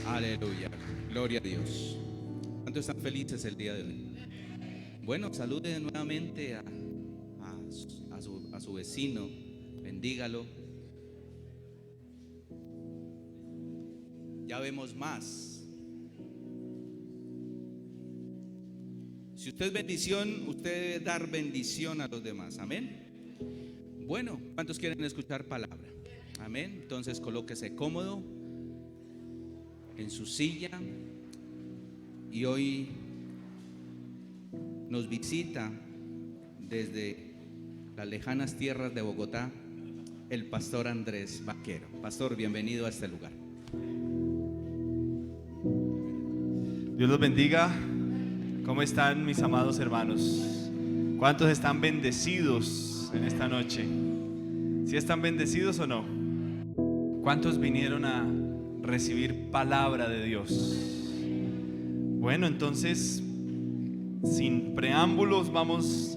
Aleluya, gloria a Dios. ¿Cuántos están felices el día de hoy? Bueno, salude nuevamente a su vecino, bendígalo. Ya vemos más. Si usted es bendición, usted debe dar bendición a los demás. Amén. Bueno, ¿cuántos quieren escuchar palabra? Amén. Entonces colóquese cómodo en su silla. Y hoy nos visita desde las lejanas tierras de Bogotá el pastor Andrés Vaquero. Pastor, bienvenido a este lugar. Dios los bendiga. ¿Cómo están mis amados hermanos? ¿Cuántos están bendecidos en esta noche? ¿Sí están bendecidos o no? ¿Cuántos vinieron a recibir palabra de Dios? Bueno, entonces, sin preámbulos, vamos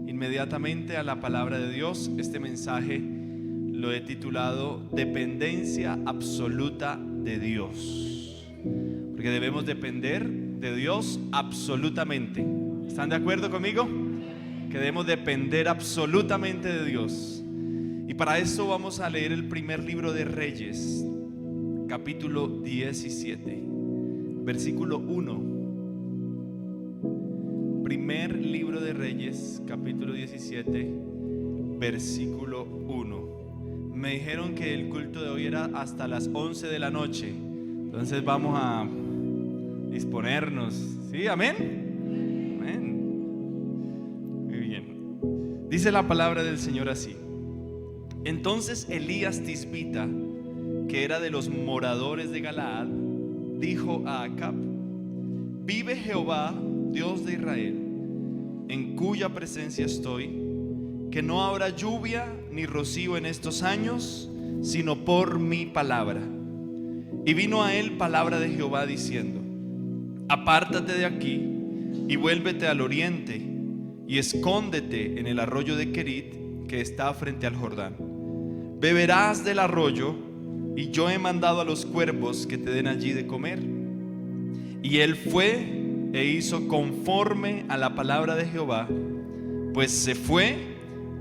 inmediatamente a la palabra de Dios. Este mensaje lo he titulado Dependencia absoluta de Dios, porque debemos depender de Dios absolutamente. ¿Están de acuerdo conmigo? Que debemos depender absolutamente de Dios. Y para eso vamos a leer el primer libro de Reyes, capítulo 17, versículo 1. Primer libro de Reyes, capítulo 17, versículo 1. Me dijeron que el culto de hoy era hasta las 11 de la noche. Entonces vamos a disponernos. ¿Sí? ¿Amén? Amén. Muy bien. Dice la palabra del Señor así: Entonces Elías Tisbita, que era de los moradores de Galaad, dijo a Acab: Vive Jehová, Dios de Israel, en cuya presencia estoy, que no habrá lluvia ni rocío en estos años, sino por mi palabra. Y vino a él palabra de Jehová diciendo: Apártate de aquí y vuélvete al oriente y escóndete en el arroyo de Querit, que está frente al Jordán. Beberás del arroyo, y yo he mandado a los cuervos que te den allí de comer. Y él fue e hizo conforme a la palabra de Jehová, pues se fue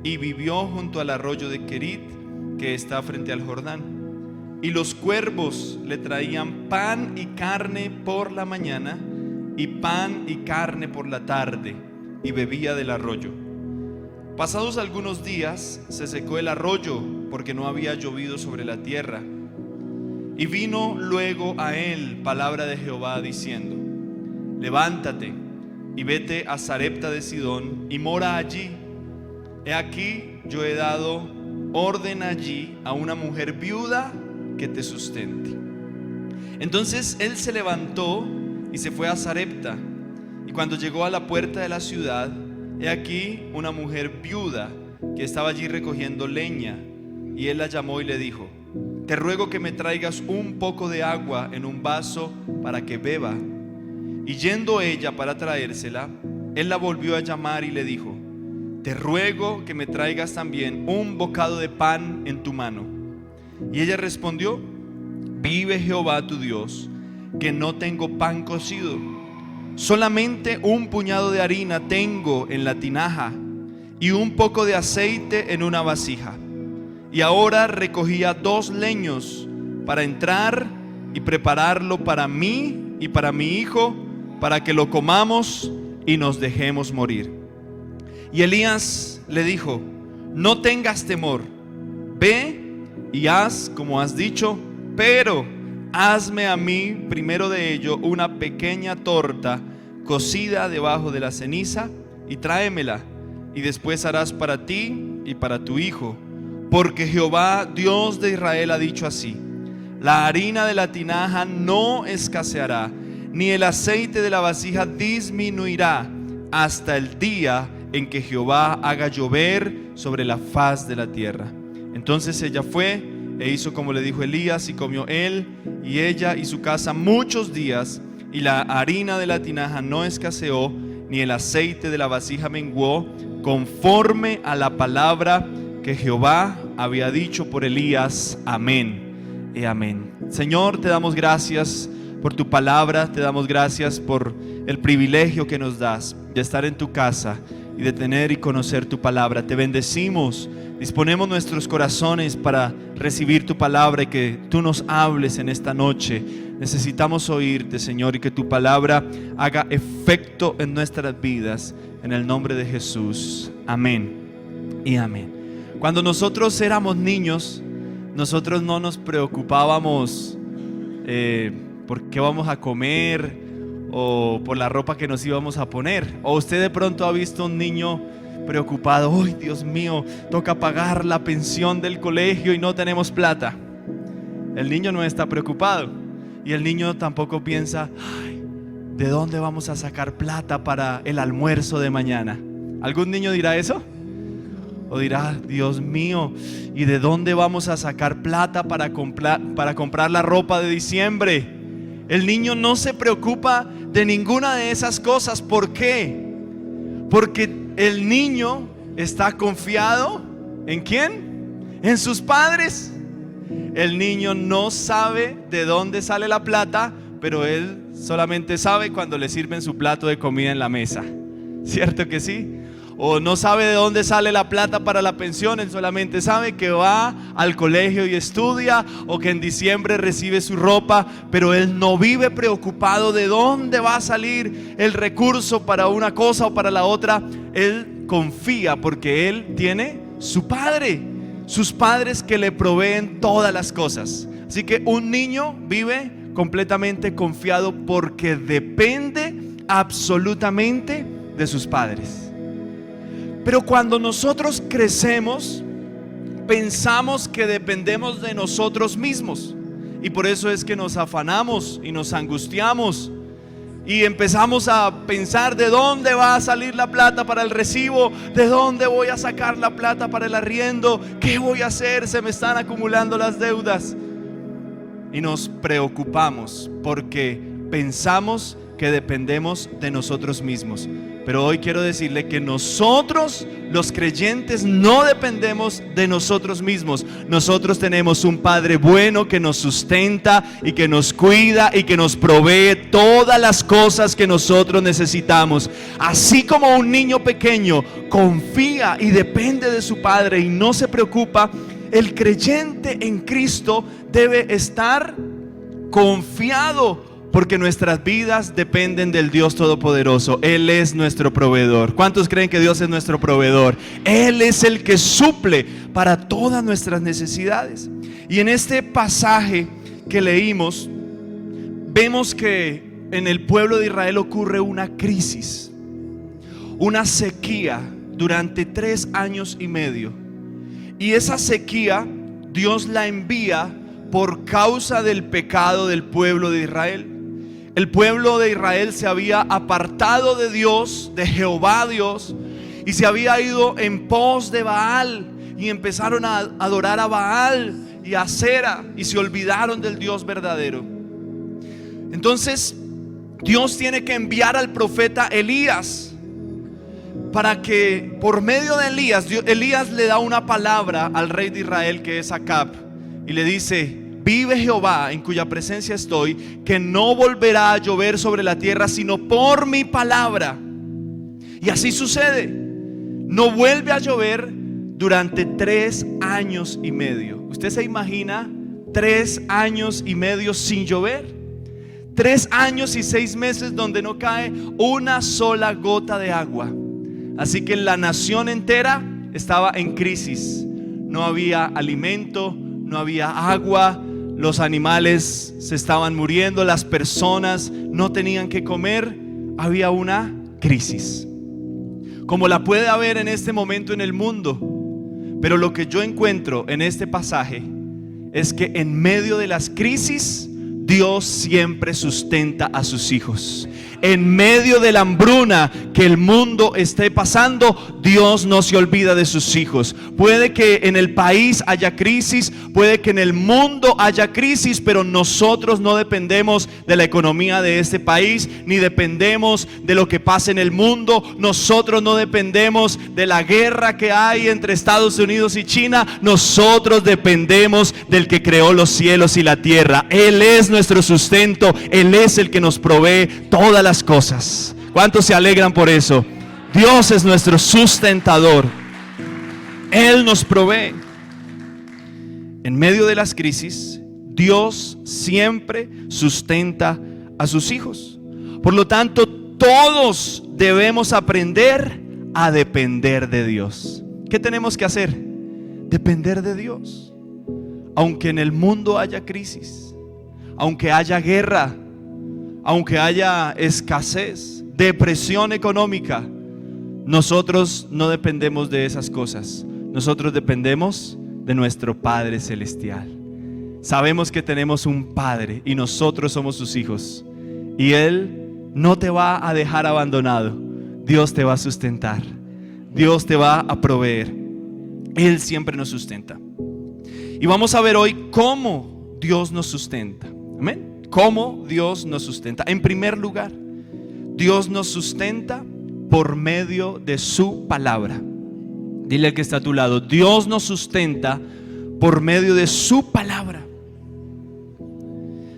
y vivió junto al arroyo de Querit, que está frente al Jordán. Y los cuervos le traían pan y carne por la mañana, y pan y carne por la tarde, y bebía del arroyo. Pasados algunos días se secó el arroyo, porque no había llovido sobre la tierra. Y vino luego a él palabra de Jehová diciendo: Levántate y vete a Sarepta de Sidón y mora allí. He aquí yo he dado orden allí a una mujer viuda que te sustente. Entonces él se levantó y se fue a Sarepta. Y cuando llegó a la puerta de la ciudad, he aquí una mujer viuda que estaba allí recogiendo leña. Y él la llamó y le dijo: Te ruego que me traigas un poco de agua en un vaso para que beba. Y yendo ella para traérsela, él la volvió a llamar y le dijo: Te ruego que me traigas también un bocado de pan en tu mano. Y ella respondió: Vive Jehová tu Dios, que no tengo pan cocido, solamente un puñado de harina tengo en la tinaja y un poco de aceite en una vasija. Y ahora recogía 2 leños para entrar y prepararlo para mí y para mi hijo, para que lo comamos y nos dejemos morir. Y Elías le dijo: No tengas temor, ve y haz como has dicho, pero hazme a mí primero de ello una pequeña torta cocida debajo de la ceniza y tráemela, y después harás para ti y para tu hijo, porque Jehová Dios de Israel ha dicho así: La harina de la tinaja no escaseará, ni el aceite de la vasija disminuirá, hasta el día en que Jehová haga llover sobre la faz de la tierra. Entonces ella fue e hizo como le dijo Elías, y comió él y ella y su casa muchos días, y la harina de la tinaja no escaseó, ni el aceite de la vasija menguó, conforme a la palabra que Jehová había dicho por Elías. Amén y amén. Señor, te damos gracias por tu palabra, te damos gracias por el privilegio que nos das de estar en tu casa y de tener y conocer tu palabra. Te bendecimos, disponemos nuestros corazones para recibir tu palabra y que tú nos hables en esta noche. Necesitamos oírte, Señor, y que tu palabra haga efecto en nuestras vidas, en el nombre de Jesús. Amén y amén. Cuando nosotros éramos niños, nosotros no nos preocupábamos por qué vamos a comer o por la ropa que nos íbamos a poner. O usted de pronto ha visto un niño preocupado: ¡ay, Dios mío! Toca pagar la pensión del colegio y no tenemos plata. El niño no está preocupado y el niño tampoco piensa: ¡ay! ¿De dónde vamos a sacar plata para el almuerzo de mañana? ¿Algún niño dirá eso? O dirá: Dios mío, ¿y de dónde vamos a sacar plata para comprar la ropa de diciembre? El niño no se preocupa de ninguna de esas cosas. ¿Por qué? Porque el niño está confiado ¿en quién? En sus padres. El niño no sabe de dónde sale la plata, pero él solamente sabe cuando le sirven su plato de comida en la mesa. ¿Cierto que sí? O no sabe de dónde sale la plata para la pensión, él solamente sabe que va al colegio y estudia, o que en diciembre recibe su ropa, pero él no vive preocupado de dónde va a salir el recurso para una cosa o para la otra. Él confía porque él tiene su padre, sus padres que le proveen todas las cosas. Así que un niño vive completamente confiado porque depende absolutamente de sus padres. Pero cuando nosotros crecemos, pensamos que dependemos de nosotros mismos, y por eso es que nos afanamos y nos angustiamos y empezamos a pensar: ¿de dónde va a salir la plata para el recibo? ¿De dónde voy a sacar la plata para el arriendo? ¿Qué voy a hacer? Se me están acumulando las deudas. Y nos preocupamos porque pensamos que dependemos de nosotros mismos. Pero hoy quiero decirle que nosotros, los creyentes, no dependemos de nosotros mismos. Nosotros tenemos un Padre bueno que nos sustenta y que nos cuida y que nos provee todas las cosas que nosotros necesitamos. Así como un niño pequeño confía y depende de su Padre y no se preocupa, el creyente en Cristo debe estar confiado, porque nuestras vidas dependen del Dios Todopoderoso. Él es nuestro proveedor. ¿Cuántos creen que Dios es nuestro proveedor? Él es el que suple para todas nuestras necesidades. Y en este pasaje que leímos, vemos que en el pueblo de Israel ocurre una crisis, una sequía durante 3 años y medio. Y esa sequía Dios la envía por causa del pecado del pueblo de Israel. El pueblo de Israel se había apartado de Dios, de Jehová Dios, y se había ido en pos de Baal, y empezaron a adorar a Baal y a Acera, y se olvidaron del Dios verdadero. Entonces Dios tiene que enviar al profeta Elías, para que por medio de Elías le da una palabra al rey de Israel, que es Acab, y le dice: vive Jehová, en cuya presencia estoy, que no volverá a llover sobre la tierra sino por mi palabra. Y así sucede. No vuelve a llover durante 3 años y medio. ¿Usted se imagina 3 años y medio sin llover? 3 años y 6 meses donde no cae una sola gota de agua. Así que la nación entera estaba en crisis. No había alimento, no había agua. Los animales se estaban muriendo, las personas no tenían que comer. Había una crisis, como la puede haber en este momento en el mundo. Pero lo que yo encuentro en este pasaje es que en medio de las crisis, Dios siempre sustenta a sus hijos. en medio de la hambruna que el mundo esté pasando, Dios no se olvida de sus hijos. Puede que en el país haya crisis, puede que en el mundo haya crisis, pero nosotros no dependemos de la economía de este país, ni dependemos de lo que pasa en el mundo. Nosotros no dependemos de la guerra que hay entre Estados Unidos y China. Nosotros dependemos del que creó los cielos y la tierra. Él es nuestro sustento, Él es el que nos provee todas las cosas. ¿Cuántos se alegran por eso? Dios es nuestro sustentador. Él nos provee. En medio de las crisis, Dios siempre sustenta a sus hijos. Por lo tanto, todos debemos aprender a depender de Dios. ¿Qué tenemos que hacer? Depender de Dios. Aunque en el mundo haya crisis, aunque haya guerra, aunque haya escasez, depresión económica, nosotros no dependemos de esas cosas. Nosotros dependemos de nuestro Padre Celestial. Sabemos que tenemos un Padre y nosotros somos sus hijos. Y Él no te va a dejar abandonado. Dios te va a sustentar. Dios te va a proveer. Él siempre nos sustenta. Y vamos a ver hoy cómo Dios nos sustenta. Amén. Cómo Dios nos sustenta. En primer lugar, Dios nos sustenta por medio de su palabra. Dile al que está a tu lado: Dios nos sustenta por medio de su palabra.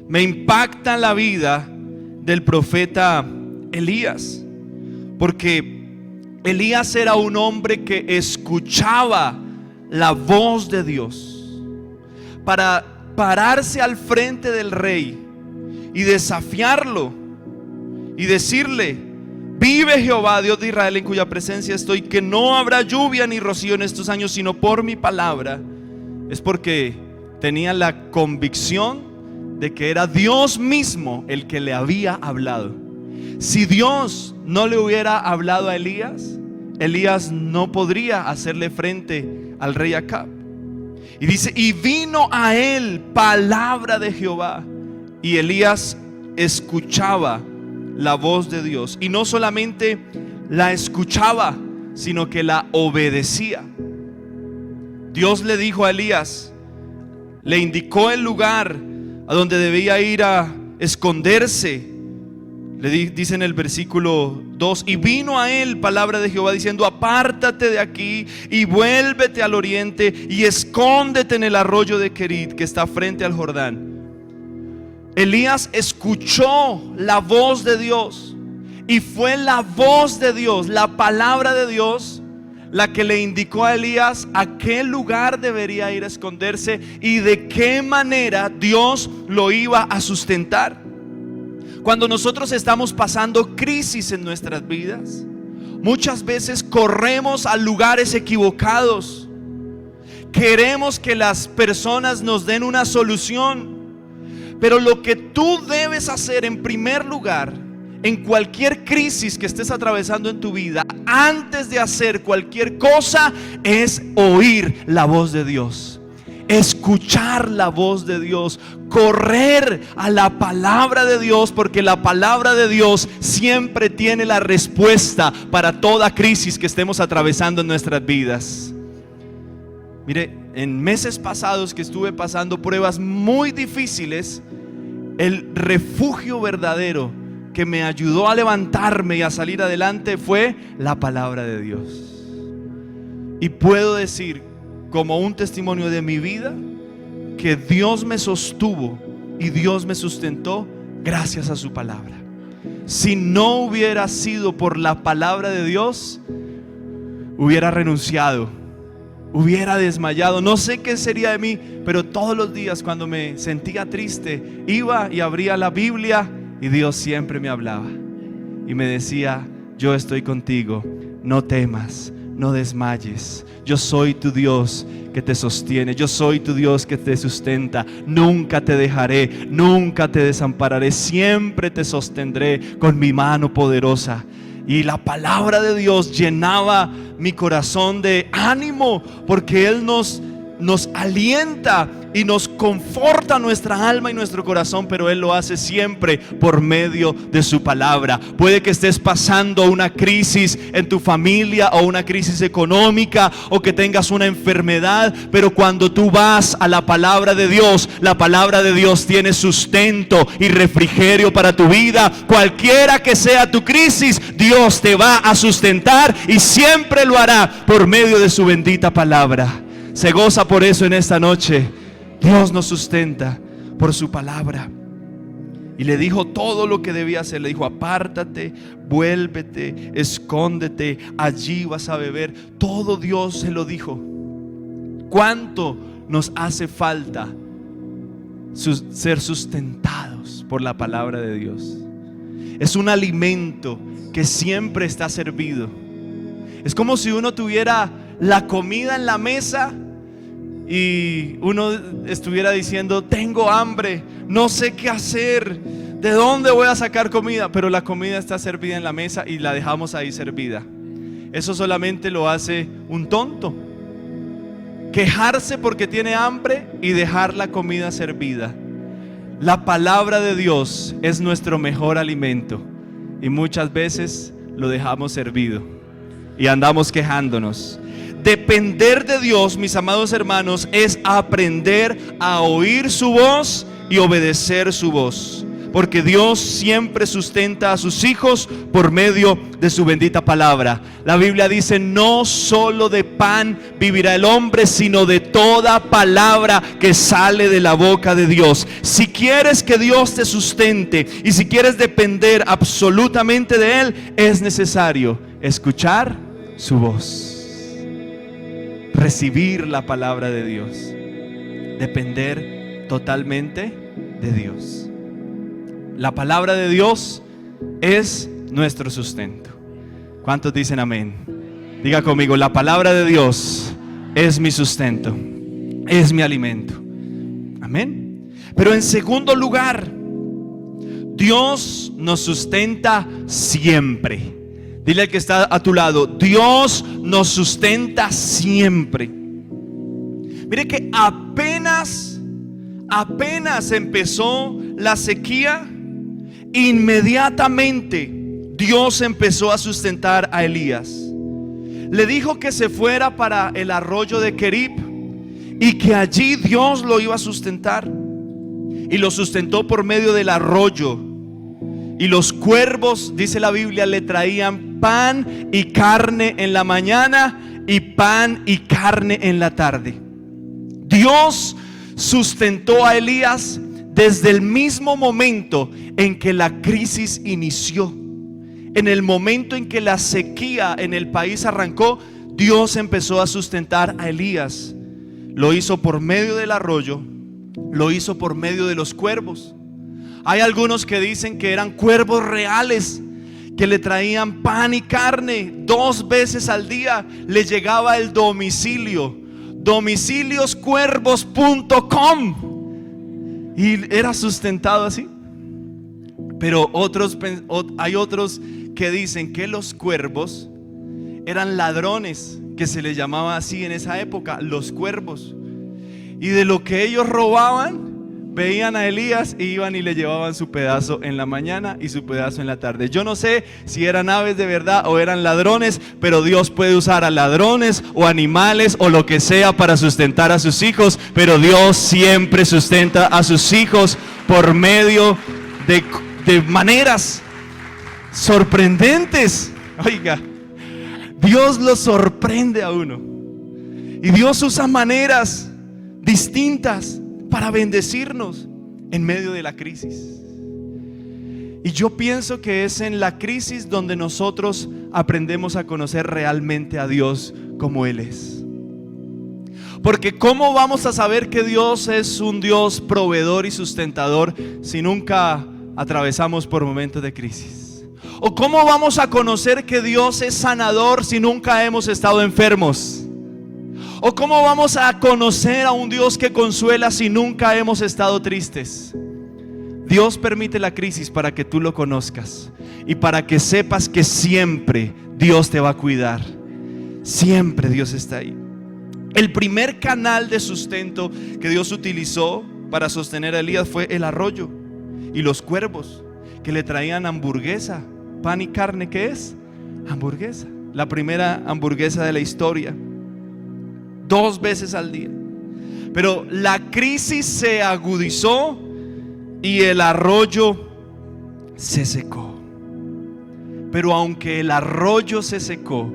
Me impacta la vida del profeta Elías, porque Elías era un hombre que escuchaba la voz de Dios para pararse al frente del rey y desafiarlo y decirle: vive Jehová, Dios de Israel, en cuya presencia estoy, que no habrá lluvia ni rocío en estos años, sino por mi palabra. Es porque tenía la convicción de que era Dios mismo el que le había hablado. Si Dios no le hubiera hablado a Elías, Elías no podría hacerle frente al rey Acab. Y dice: y vino a él palabra de Jehová. Y Elías escuchaba la voz de Dios, y no solamente la escuchaba, sino que la obedecía. Dios le dijo a Elías, le indicó el lugar a donde debía ir a esconderse. Le dice en el versículo 2: y vino a él palabra de Jehová diciendo: apártate de aquí y vuélvete al oriente y escóndete en el arroyo de Querit, que está frente al Jordán. Elías escuchó la voz de Dios, y fue la voz de Dios, la palabra de Dios, la que le indicó a Elías a qué lugar debería ir a esconderse y de qué manera Dios lo iba a sustentar. Cuando nosotros estamos pasando crisis en nuestras vidas, muchas veces corremos a lugares equivocados. Queremos que las personas nos den una solución. Pero lo que tú debes hacer en primer lugar, en cualquier crisis que estés atravesando en tu vida, antes de hacer cualquier cosa, es oír la voz de Dios, escuchar la voz de Dios, correr a la palabra de Dios, porque la palabra de Dios siempre tiene la respuesta para toda crisis que estemos atravesando en nuestras vidas. Mire, en meses pasados que estuve pasando pruebas muy difíciles, el refugio verdadero que me ayudó a levantarme y a salir adelante fue la palabra de Dios. Y puedo decir, como un testimonio de mi vida, que Dios me sostuvo y Dios me sustentó gracias a su palabra. Si no hubiera sido por la palabra de Dios, hubiera renunciado, hubiera desmayado. No sé qué sería de mí, pero todos los días cuando me sentía triste, iba y abría la Biblia y Dios siempre me hablaba y me decía: yo estoy contigo, no temas, no desmayes. Yo soy tu Dios que te sostiene, yo soy tu Dios que te sustenta. Nunca te dejaré, nunca te desampararé, siempre te sostendré con mi mano poderosa. Y la palabra de Dios llenaba mi corazón de ánimo, porque Él nos alienta y nos conforta nuestra alma y nuestro corazón, pero Él lo hace siempre por medio de su palabra. Puede que estés pasando una crisis en tu familia o una crisis económica o que tengas una enfermedad, pero cuando tú vas a la palabra de Dios, la palabra de Dios tiene sustento y refrigerio para tu vida. Cualquiera que sea tu crisis, Dios te va a sustentar y siempre lo hará por medio de su bendita palabra. Se goza por eso en esta noche. Dios nos sustenta por su palabra. Y le dijo todo lo que debía hacer. Le dijo: apártate, vuélvete, escóndete, allí vas a beber. Todo Dios se lo dijo. ¿Cuánto nos hace falta ser sustentados por la palabra de Dios? Es un alimento que siempre está servido. Es como si uno tuviera la comida en la mesa y uno estuviera diciendo: tengo hambre, no sé qué hacer, ¿de dónde voy a sacar comida? Pero la comida está servida en la mesa y la dejamos ahí servida. Eso solamente lo hace un tonto. Quejarse porque tiene hambre y dejar la comida servida. La palabra de Dios es nuestro mejor alimento y muchas veces lo dejamos servido y andamos quejándonos. Depender de Dios, mis amados hermanos, es aprender a oír su voz y obedecer su voz, porque Dios siempre sustenta a sus hijos por medio de su bendita palabra. La Biblia dice: no solo de pan vivirá el hombre, sino de toda palabra que sale de la boca de Dios. Si quieres que Dios te sustente y si quieres depender absolutamente de Él, es necesario escuchar su voz, recibir la palabra de Dios, depender totalmente de Dios. La palabra de Dios es nuestro sustento. ¿Cuántos dicen amén? Diga conmigo: la palabra de Dios es mi sustento, es mi alimento. Amén. Pero en segundo lugar, Dios nos sustenta siempre. Dile al que está a tu lado: Dios nos sustenta siempre. Mire que apenas empezó la sequía, inmediatamente Dios empezó a sustentar a Elías. Le dijo que se fuera para el arroyo de Querib y que allí Dios lo iba a sustentar. Y lo sustentó por medio del arroyo. Y los cuervos, dice la Biblia, le traían pan y carne en la mañana y pan y carne en la tarde. Dios sustentó a Elías desde el mismo momento en que la crisis inició. En el momento en que la sequía en el país arrancó, Dios empezó a sustentar a Elías. Lo hizo por medio del arroyo, lo hizo por medio de los cuervos. Hay algunos que dicen que eran cuervos reales, que le traían pan y carne 2 veces al día. Le llegaba el domicilio, domicilioscuervos.com, y era sustentado así. Pero hay otros que dicen que los cuervos eran ladrones, que se les llamaba así en esa época, los cuervos. Y de lo que ellos robaban, veían a Elías y iban y le llevaban su pedazo en la mañana y su pedazo en la tarde. Yo no sé si eran aves de verdad o eran ladrones, pero Dios puede usar a ladrones o animales o lo que sea para sustentar a sus hijos. Pero Dios siempre sustenta a sus hijos por medio de maneras sorprendentes. Oiga, Dios lo sorprende a uno. Y Dios usa maneras distintas para bendecirnos en medio de la crisis. Y yo pienso que es en la crisis donde nosotros aprendemos a conocer realmente a Dios como Él es. Porque ¿cómo vamos a saber que Dios es un Dios proveedor y sustentador si nunca atravesamos por momentos de crisis? ¿O cómo vamos a conocer que Dios es sanador si nunca hemos estado enfermos? ¿O cómo vamos a conocer a un Dios que consuela si nunca hemos estado tristes? Dios permite la crisis para que tú lo conozcas y para que sepas que siempre Dios te va a cuidar. Siempre Dios está ahí. El primer canal de sustento que Dios utilizó para sostener a Elías fue el arroyo y los cuervos que le traían hamburguesa, pan y carne. ¿Qué es? Hamburguesa. La primera hamburguesa de la historia, 2 veces al día. Pero la crisis se agudizó y el arroyo se secó. Pero aunque el arroyo se secó,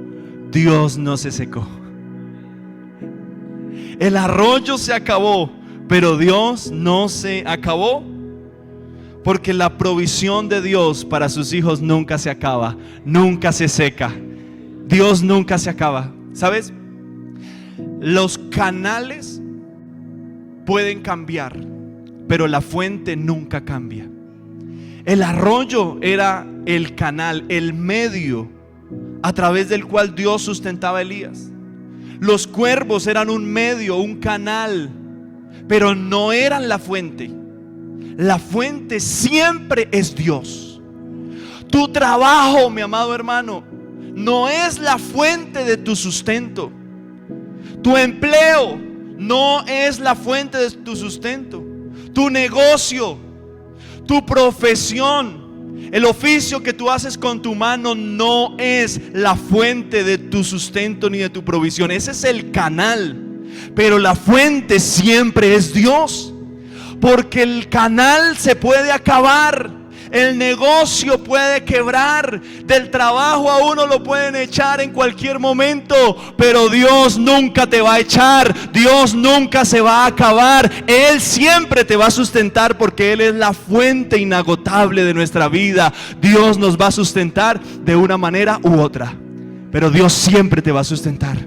Dios no se secó. El arroyo se acabó, pero Dios no se acabó. Porque la provisión de Dios para sus hijos nunca se acaba, nunca se seca. Dios nunca se acaba. ¿Sabes? Los canales pueden cambiar, pero la fuente nunca cambia. El arroyo era el canal, el medio a través del cual Dios sustentaba a Elías. Los cuervos eran un medio, un canal, pero no eran la fuente. La fuente siempre es Dios. Tu trabajo, mi amado hermano, no es la fuente de tu sustento. Tu empleo no es la fuente de tu sustento. Tu negocio, tu profesión, el oficio que tú haces con tu mano no es la fuente de tu sustento ni de tu provisión. Ese es el canal, pero la fuente siempre es Dios. Porque el canal se puede acabar, el negocio puede quebrar, del trabajo a uno lo pueden echar en cualquier momento, pero Dios nunca te va a echar, Dios nunca se va a acabar. Él siempre te va a sustentar porque Él es la fuente inagotable de nuestra vida. Dios nos va a sustentar de una manera u otra, pero Dios siempre te va a sustentar.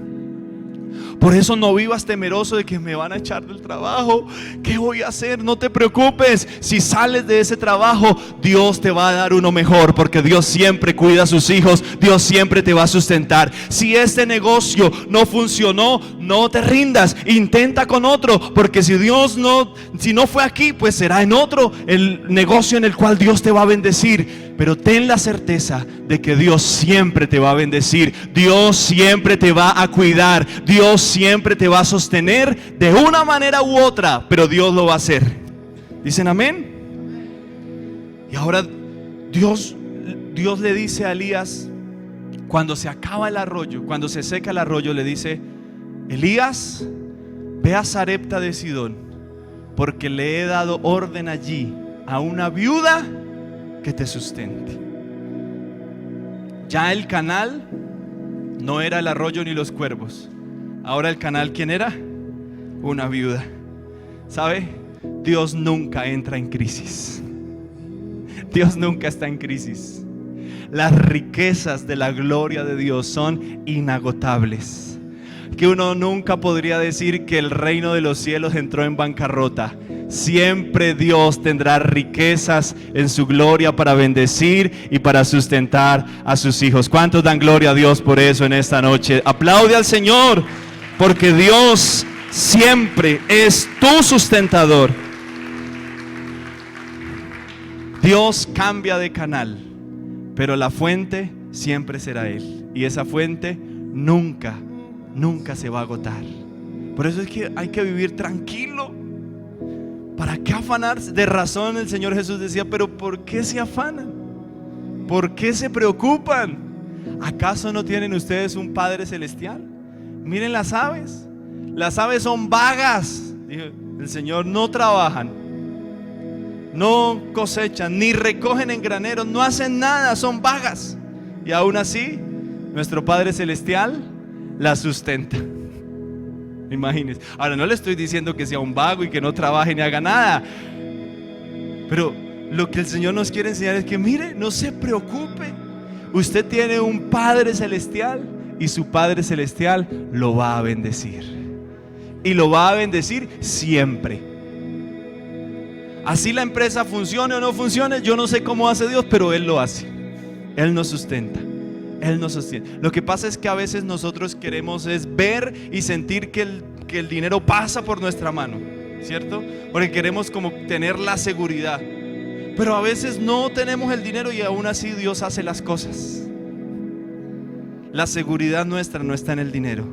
Por eso no vivas temeroso de que me van a echar del trabajo. ¿Qué voy a hacer? No te preocupes. Si sales de ese trabajo, Dios te va a dar uno mejor, porque Dios siempre cuida a sus hijos. Dios siempre te va a sustentar. Si este negocio no funcionó, no te rindas. Intenta con otro, porque si no fue aquí, pues será en otro el negocio en el cual Dios te va a bendecir. Pero ten la certeza de que Dios siempre te va a bendecir. Dios siempre te va a cuidar. Dios siempre te va a sostener de una manera u otra, pero Dios lo va a hacer. ¿Dicen amén? Y ahora Dios le dice a Elías, cuando se acaba el arroyo, cuando se seca el arroyo, le dice: Elías, ve a Sarepta de Sidón, porque le he dado orden allí a una viuda que te sustente. Ya el canal no era el arroyo ni los cuervos. Ahora el canal, ¿quién era? Una viuda. ¿Sabe? Dios nunca entra en crisis. Dios nunca está en crisis. Las riquezas de la gloria de Dios son inagotables. Que uno nunca podría decir que el reino de los cielos entró en bancarrota. Siempre Dios tendrá riquezas en su gloria para bendecir y para sustentar a sus hijos. ¿Cuántos dan gloria a Dios por eso en esta noche? Aplaude al Señor, porque Dios siempre es tu sustentador. Dios cambia de canal, pero la fuente siempre será Él. Y esa fuente nunca se va a agotar. Por eso es que hay que vivir tranquilo. ¿Para qué afanarse? De razón el Señor Jesús decía: pero ¿por qué se afanan? ¿Por qué se preocupan? ¿Acaso no tienen ustedes un Padre Celestial? Miren las aves. Las aves son vagas. Dijo el Señor: no trabajan, no cosechan, ni recogen en graneros, no hacen nada, son vagas. Y aún así, nuestro Padre Celestial las sustenta. Imagínense. Ahora, no le estoy diciendo que sea un vago y que no trabaje ni haga nada, pero lo que el Señor nos quiere enseñar es que, mire, no se preocupe. Usted tiene un Padre Celestial y su Padre Celestial lo va a bendecir. Y lo va a bendecir siempre. Así la empresa funcione o no funcione, yo no sé cómo hace Dios, pero Él lo hace. Él nos sustenta. Él nos sostiene. Lo que pasa es que a veces nosotros queremos es ver y sentir que el dinero pasa por nuestra mano, ¿cierto? Porque queremos como tener la seguridad. Pero a veces no tenemos el dinero y aún así Dios hace las cosas. La seguridad nuestra no está en el dinero.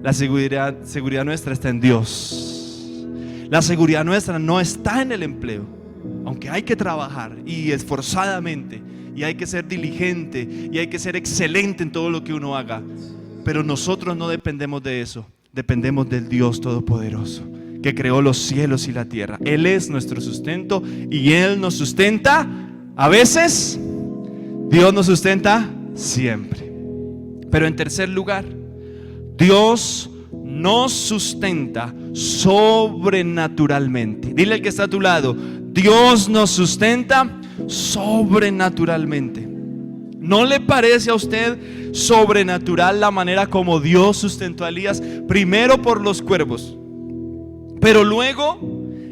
La seguridad nuestra está en Dios. La seguridad nuestra no está en el empleo, aunque hay que trabajar y esforzadamente, y hay que ser diligente y hay que ser excelente en todo lo que uno haga, pero nosotros no dependemos de eso. Dependemos del Dios Todopoderoso, que creó los cielos y la tierra. Él es nuestro sustento y Él nos sustenta a veces. Dios nos sustenta siempre. Pero en tercer lugar, Dios nos sustenta sobrenaturalmente. Dile al que está a tu lado: Dios nos sustenta sobrenaturalmente. ¿No le parece a usted sobrenatural la manera como Dios sustentó a Elías? Primero por los cuervos, pero luego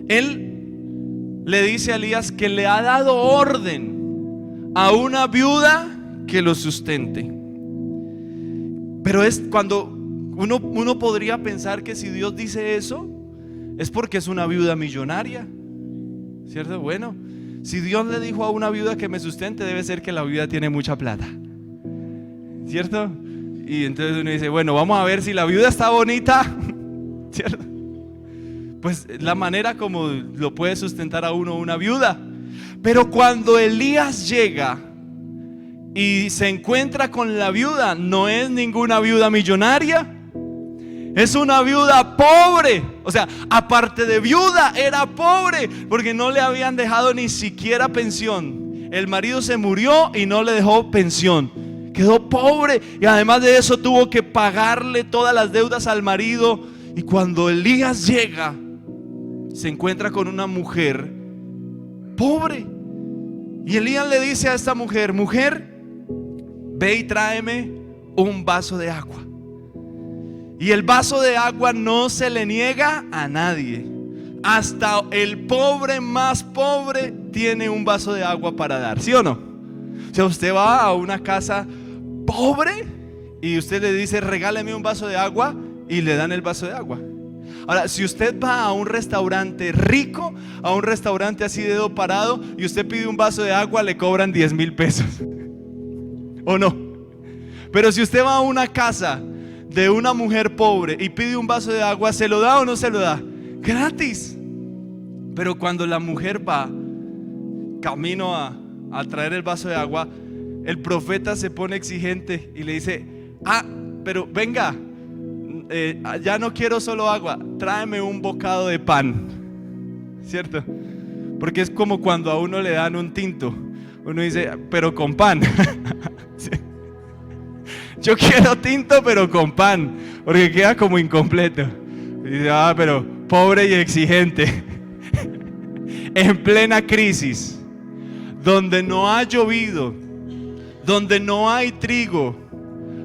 Él le dice a Elías que le ha dado orden a una viuda que lo sustente. Pero es cuando uno podría pensar que si Dios dice eso es porque es una viuda millonaria, ¿cierto? Bueno, si Dios le dijo a una viuda que me sustente, debe ser que la viuda tiene mucha plata, ¿cierto? Y entonces uno dice, bueno, vamos a ver si la viuda está bonita, ¿cierto? Pues la manera como lo puede sustentar a uno una viuda. Pero cuando Elías llega y se encuentra con la viuda, no es ninguna viuda millonaria, es una viuda pobre. O sea, aparte de viuda, era pobre, porque no le habían dejado ni siquiera pensión. El marido se murió y no le dejó pensión. Quedó pobre y además de eso tuvo que pagarle todas las deudas al marido. Y cuando Elías llega, se encuentra con una mujer pobre. Y Elías le dice a esta mujer: mujer, ve y tráeme un vaso de agua. Y el vaso de agua no se le niega a nadie. Hasta el pobre más pobre tiene un vaso de agua para dar, ¿sí o no? O sea, usted va a una casa pobre y usted le dice: regáleme un vaso de agua, y le dan el vaso de agua. Ahora, si usted va a un restaurante rico, a un restaurante así de dedo parado, y usted pide un vaso de agua, le cobran 10,000 pesos, ¿o no? Pero si usted va a una casa de una mujer pobre y pide un vaso de agua, ¿se lo da o no se lo da? Gratis. Pero cuando la mujer va camino a traer el vaso de agua, el profeta se pone exigente y le dice: pero venga, ya no quiero solo agua, tráeme un bocado de pan, ¿cierto? Porque es como cuando a uno le dan un tinto, uno dice: pero con pan. ¿Sí? Yo quiero tinto pero con pan, porque queda como incompleto. Y dice: pero pobre y exigente. En plena crisis, donde no ha llovido, donde no hay trigo,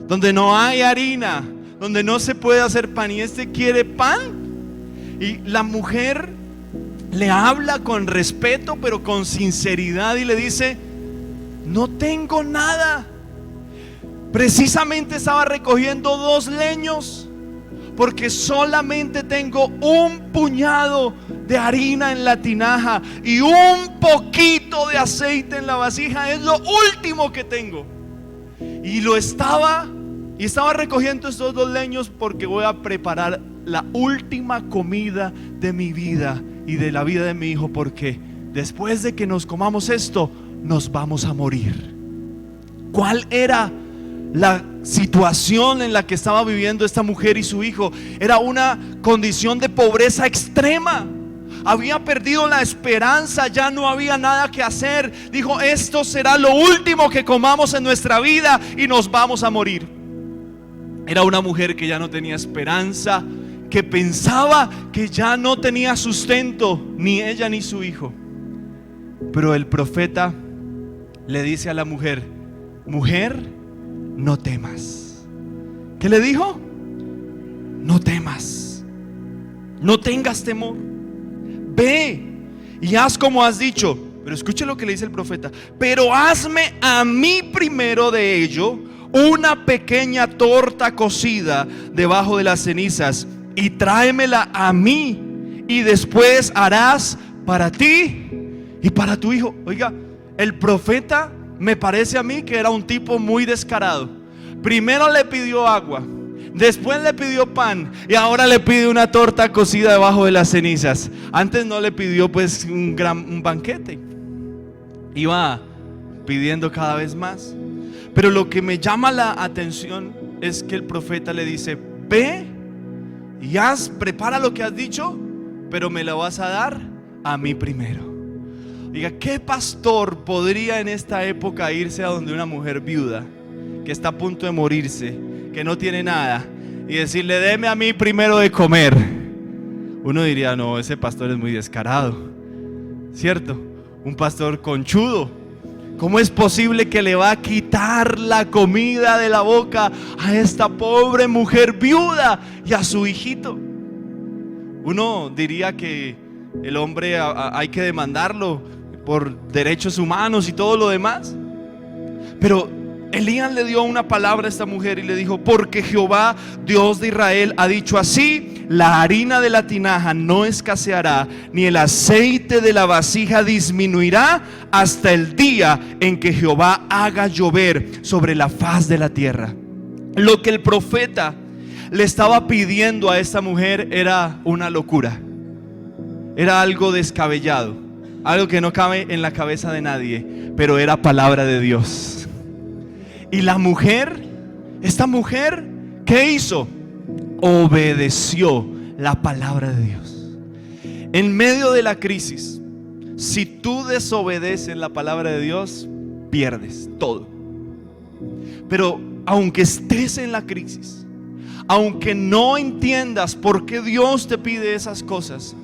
donde no hay harina, donde no se puede hacer pan, y este quiere pan. Y la mujer le habla con respeto pero con sinceridad y le dice: no tengo nada. Precisamente estaba recogiendo 2 leños porque solamente tengo un puñado de harina en la tinaja y un poquito de aceite en la vasija. Es lo último que tengo. Y estaba recogiendo estos 2 leños porque voy a preparar la última comida de mi vida y de la vida de mi hijo, porque después de que nos comamos esto, nos vamos a morir. ¿Cuál era la situación en la que estaba viviendo esta mujer y su hijo? Era una condición de pobreza extrema. Había perdido la esperanza, ya no había nada que hacer. Dijo: esto será lo último que comamos en nuestra vida y nos vamos a morir. Era una mujer que ya no tenía esperanza, que pensaba que ya no tenía sustento, ni ella ni su hijo. Pero el profeta le dice a la mujer: mujer, no temas. ¿Qué le dijo? No temas, no tengas temor. Ve y haz como has dicho. Pero escuche lo que le dice el profeta: pero hazme a mí primero de ello una pequeña torta cocida debajo de las cenizas y tráemela a mí, y después harás para ti y para tu hijo. Oiga, el profeta me parece a mí que era un tipo muy descarado. Primero le pidió agua, Después le pidió pan y ahora le pide una torta cocida debajo de las cenizas. Antes no le pidió pues un banquete. Iba pidiendo cada vez más. Pero lo que me llama la atención es que el profeta le dice: ve y prepara lo que has dicho, pero me lo vas a dar a mí primero. Diga, ¿qué pastor podría en esta época irse a donde una mujer viuda que está a punto de morirse, que no tiene nada, y decirle: deme a mí primero de comer? Uno diría: no, ese pastor es muy descarado, ¿cierto? Un pastor conchudo. ¿Cómo es posible que le va a quitar la comida de la boca a esta pobre mujer viuda y a su hijito? Uno diría que el hombre hay que demandarlo por derechos humanos y todo lo demás. Pero Elías le dio una palabra a esta mujer y le dijo: porque Jehová, Dios de Israel, ha dicho así: la harina de la tinaja no escaseará, ni el aceite de la vasija disminuirá hasta el día en que Jehová haga llover sobre la faz de la tierra. Lo que el profeta le estaba pidiendo a esta mujer era una locura. Era algo descabellado, algo que no cabe en la cabeza de nadie, pero era palabra de Dios. Y la mujer, esta mujer, ¿qué hizo? Obedeció la palabra de Dios. En medio de la crisis, si tú desobedeces la palabra de Dios, pierdes todo. Pero aunque estés en la crisis, aunque no entiendas por qué Dios te pide esas cosas,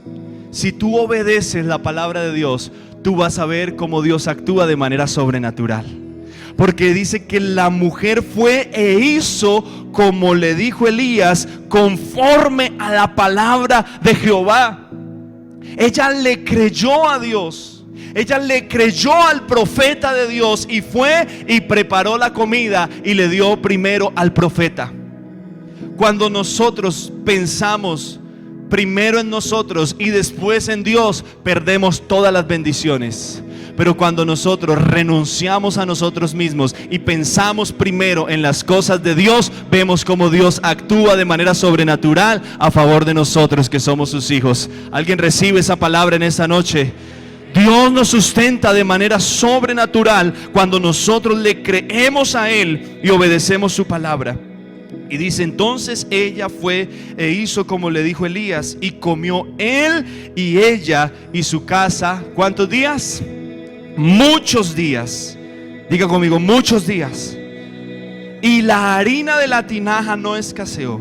si tú obedeces la palabra de Dios, tú vas a ver cómo Dios actúa de manera sobrenatural. Porque dice que la mujer fue e hizo como le dijo Elías, conforme a la palabra de Jehová. Ella le creyó a Dios. Ella le creyó al profeta de Dios y fue y preparó la comida y le dio primero al profeta. Cuando nosotros pensamos primero en nosotros y después en Dios, perdemos todas las bendiciones. Pero cuando nosotros renunciamos a nosotros mismos y pensamos primero en las cosas de Dios, vemos cómo Dios actúa de manera sobrenatural a favor de nosotros que somos sus hijos. ¿Alguien recibe esa palabra en esta noche? Dios nos sustenta de manera sobrenatural cuando nosotros le creemos a Él y obedecemos su palabra. Y dice: entonces ella fue e hizo como le dijo Elías, y comió él y ella y su casa. ¿Cuántos días? Muchos días. Diga conmigo: muchos días. Y la harina de la tinaja no escaseó,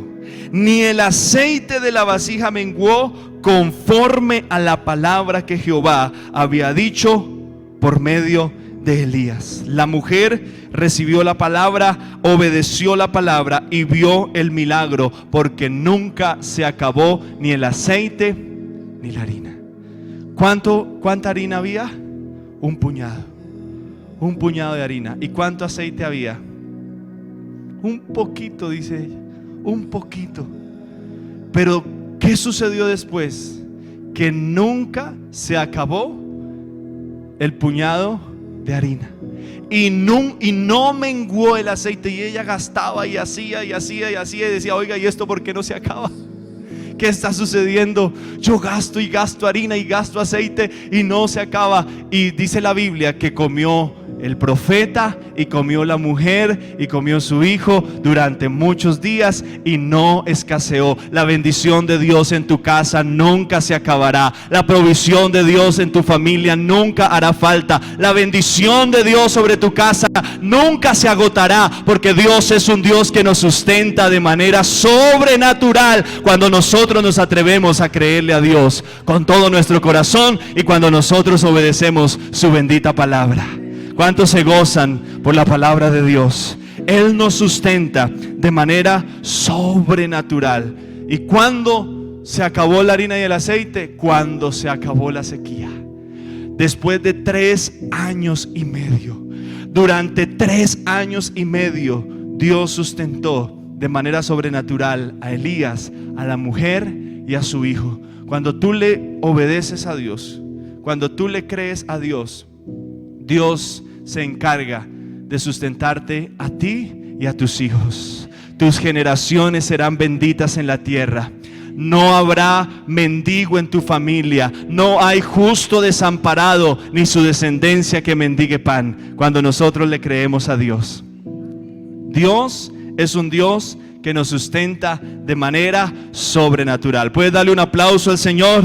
ni el aceite de la vasija menguó, conforme a la palabra que Jehová había dicho por medio de Elías. La mujer recibió la palabra, obedeció la palabra y vio el milagro, porque nunca se acabó ni el aceite ni la harina. ¿Cuánta harina había? Un puñado de harina. ¿Y cuánto aceite había? Un poquito, dice ella, un poquito. Pero ¿qué sucedió después? Que nunca se acabó el puñado de harina. Y no menguó el aceite. Y ella gastaba y hacía y hacía y hacía y decía: oiga, ¿y esto por qué no se acaba? ¿Qué está sucediendo? Yo gasto y gasto harina y gasto aceite y no se acaba. Y dice la Biblia que comió el profeta y comió la mujer y comió su hijo durante muchos días y no escaseó. La bendición de Dios en tu casa nunca se acabará. La provisión de Dios en tu familia nunca hará falta. La bendición de Dios sobre tu casa nunca se agotará, porque Dios es un Dios que nos sustenta de manera sobrenatural cuando nosotros nos atrevemos a creerle a Dios con todo nuestro corazón y cuando nosotros obedecemos su bendita palabra. ¿Cuántos se gozan por la palabra de Dios? Él nos sustenta de manera sobrenatural. ¿Y cuándo se acabó la harina y el aceite? Cuando se acabó la sequía. Después de 3 años y medio. Durante 3 años y medio, Dios sustentó de manera sobrenatural a Elías, a la mujer y a su hijo. Cuando tú le obedeces a Dios, cuando tú le crees a Dios, Dios se encarga de sustentarte a ti y a tus hijos. tus generaciones serán benditas en la tierra. No habrá mendigo en tu familia, no hay justo desamparado, ni su descendencia que mendigue pan, cuando nosotros le creemos a Dios. Dios es un Dios que nos sustenta de manera sobrenatural. ¿Puedes darle un aplauso al Señor?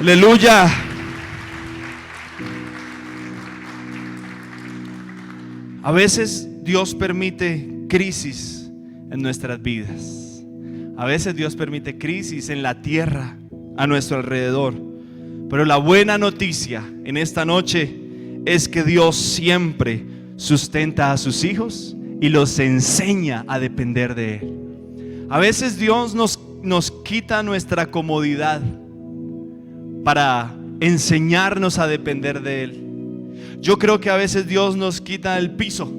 Aleluya. A veces Dios permite crisis en nuestras vidas. A veces Dios permite crisis en la tierra a nuestro alrededor. Pero la buena noticia en esta noche es que Dios siempre sustenta a sus hijos y los enseña a depender de Él. A veces Dios nos quita nuestra comodidad para enseñarnos a depender de Él. Yo creo que a veces Dios nos quita el piso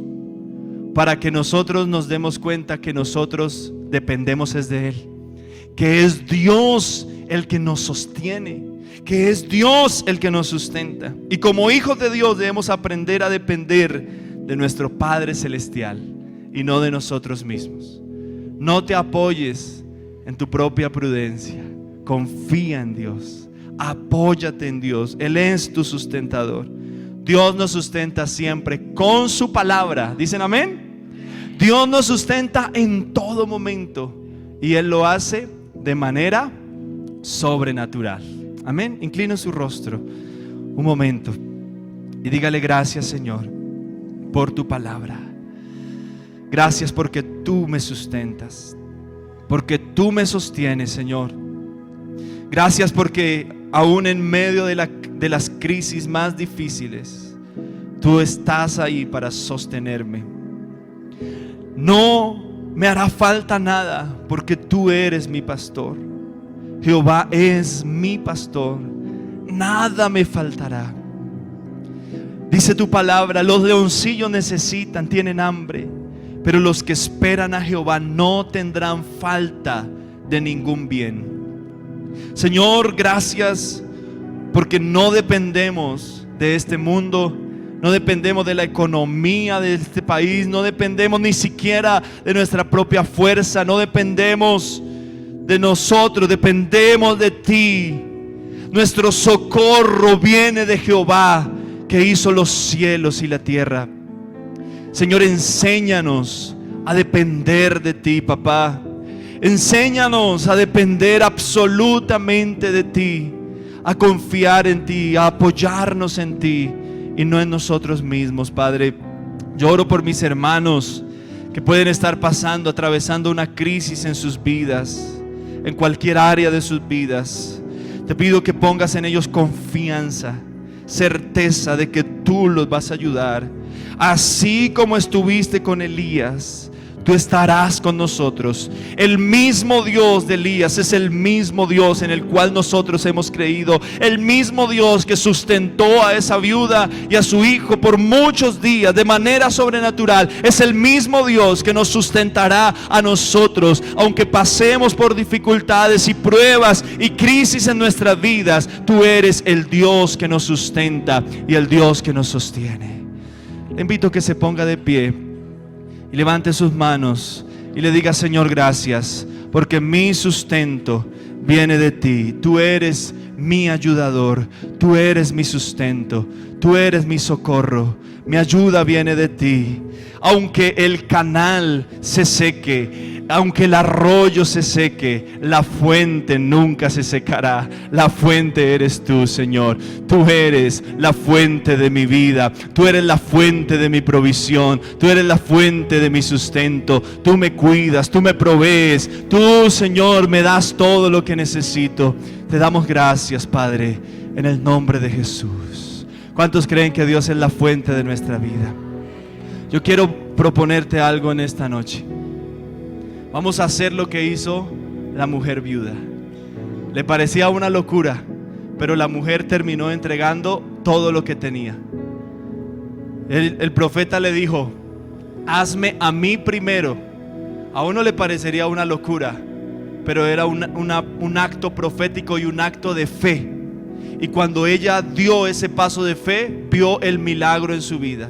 para que nosotros nos demos cuenta que nosotros dependemos es de Él, que es Dios el que nos sostiene, que es Dios el que nos sustenta. Y como hijos de Dios debemos aprender a depender de nuestro Padre Celestial y no de nosotros mismos. No te apoyes en tu propia prudencia, confía en Dios, apóyate en Dios, Él es tu sustentador. Dios nos sustenta siempre con su palabra. ¿Dicen amén? Dios nos sustenta en todo momento y Él lo hace de manera sobrenatural. Amén. Inclina su rostro un momento y dígale: gracias, Señor, por tu palabra. Gracias porque tú me sustentas, porque tú me sostienes, Señor. Gracias porque aún en medio de las crisis más difíciles, tú estás ahí para sostenerme. No me hará falta nada porque tú eres mi pastor. Jehová es mi pastor, nada me faltará. Dice tu palabra: los leoncillos necesitan, tienen hambre, pero los que esperan a Jehová no tendrán falta de ningún bien. Señor, gracias porque no dependemos de este mundo, no dependemos de la economía de este país, no dependemos ni siquiera de nuestra propia fuerza, no dependemos de nosotros, dependemos de ti. Nuestro socorro viene de Jehová, que hizo los cielos y la tierra. Señor, enséñanos a depender de ti, papá. Enséñanos a depender absolutamente de ti, a confiar en ti, a apoyarnos en ti y no en nosotros mismos, Padre. Yo oro por mis hermanos que pueden estar atravesando una crisis en sus vidas, en cualquier área de sus vidas. Te pido que pongas en ellos confianza, certeza de que tú los vas a ayudar. Así como estuviste con Elías, tú estarás con nosotros. El mismo Dios de Elías es el mismo Dios en el cual nosotros hemos creído. El mismo Dios que sustentó a esa viuda y a su hijo por muchos días de manera sobrenatural, es el mismo Dios que nos sustentará a nosotros. Aunque pasemos por dificultades y pruebas y crisis en nuestras vidas, tú eres el Dios que nos sustenta y el Dios que nos sostiene. Le invito a que se ponga de pie y levante sus manos y le diga: Señor, gracias, porque mi sustento viene de ti. Tú eres mi ayudador, tú eres mi sustento, tú eres mi socorro. Mi ayuda viene de ti. Aunque el canal se seque, aunque el arroyo se seque, la fuente nunca se secará. La fuente eres tú, Señor. Tú eres la fuente de mi vida. Tú eres la fuente de mi provisión. Tú eres la fuente de mi sustento. Tú me cuidas, tú me provees. Tú, Señor, me das todo lo que necesito. Te damos gracias, Padre, en el nombre de Jesús. ¿Cuántos creen que Dios es la fuente de nuestra vida? Yo quiero proponerte algo en esta noche. Vamos a hacer lo que hizo la mujer viuda. Le parecía una locura, pero la mujer terminó entregando todo lo que tenía. El profeta le dijo: hazme a mí primero. A uno le parecería una locura, pero era un acto profético y un acto de fe. Y cuando ella dio ese paso de fe, vio el milagro en su vida.